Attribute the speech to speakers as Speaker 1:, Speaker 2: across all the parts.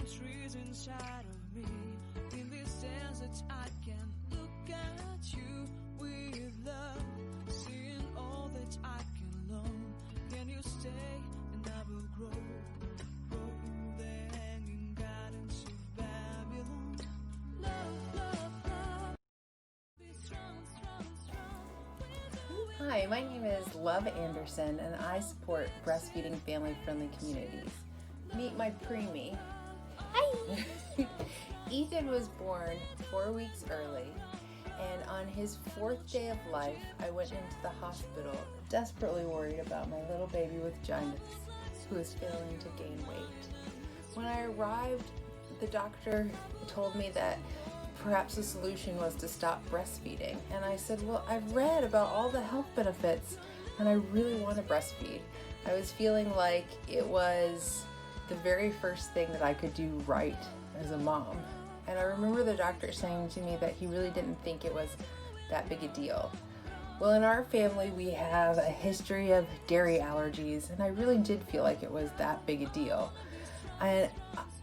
Speaker 1: trees inside of me. In this sense that I can look at you with love, seeing all that I can learn. Can you stay and I will grow? Grow the hanging gardens of Babylon. Love, love, love. Be strong, strong, strong.
Speaker 2: Hi, my name is Love Anderson, and I support breastfeeding family-friendly communities. Meet my preemie. Hi! Ethan was born 4 weeks early, and on his 4th day of life, I went into the hospital desperately worried about my little baby with jaundice, who was failing to gain weight. When I arrived, the doctor told me that perhaps the solution was to stop breastfeeding. And I said, well, I've read about all the health benefits and I really want to breastfeed. I was feeling like it was the very first thing that I could do right as a mom. And I remember the doctor saying to me that he really didn't think it was that big a deal. Well, in our family, we have a history of dairy allergies, and I really did feel like it was that big a deal. And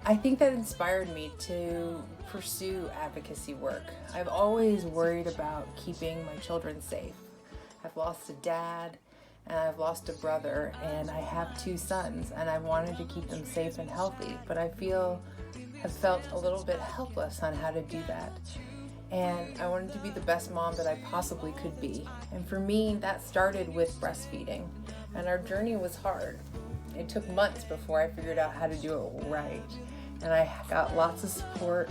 Speaker 2: I think that inspired me to pursue advocacy work. I've always worried about keeping my children safe. I've lost a dad and I've lost a brother, and I have 2 sons, and I wanted to keep them safe and healthy, but I have felt a little bit helpless on how to do that. And I wanted to be the best mom that I possibly could be. And for me, that started with breastfeeding, and our journey was hard. It took months before I figured out how to do it right. And I got lots of support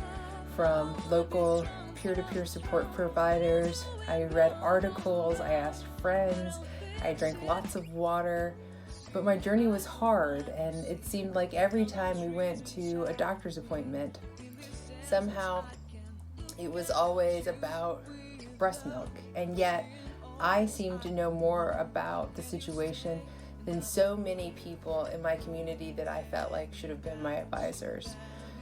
Speaker 2: from local peer-to-peer support providers. I read articles, I asked friends, I drank lots of water. But my journey was hard, and it seemed like every time we went to a doctor's appointment, somehow it was always about breast milk. And yet I seemed to know more about the situation than so many people in my community that I felt like should have been my advisors.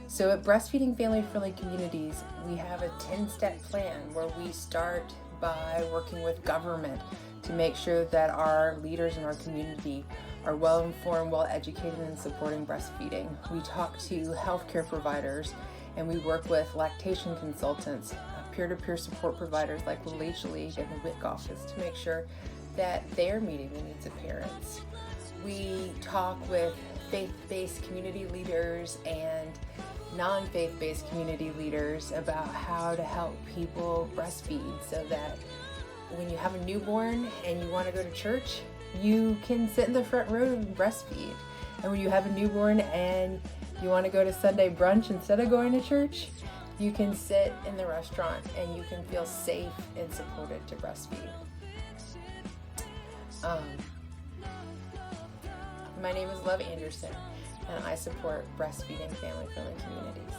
Speaker 2: So at Breastfeeding Family-Friendly Communities, we have a 10-step plan where we start by working with government to make sure that our leaders in our community are well informed, well educated in supporting breastfeeding. We talk to healthcare providers, and we work with lactation consultants, peer-to-peer support providers like the Leach League and the WIC office to make sure that they're meeting the needs of parents. We talk with faith-based community leaders and non-faith-based community leaders about how to help people breastfeed so that when you have a newborn and you want to go to church, you can sit in the front row and breastfeed. And when you have a newborn and you want to go to Sunday brunch instead of going to church, you can sit in the restaurant and you can feel safe and supported to breastfeed. My name is Love Anderson, and I support breastfeeding family-friendly communities.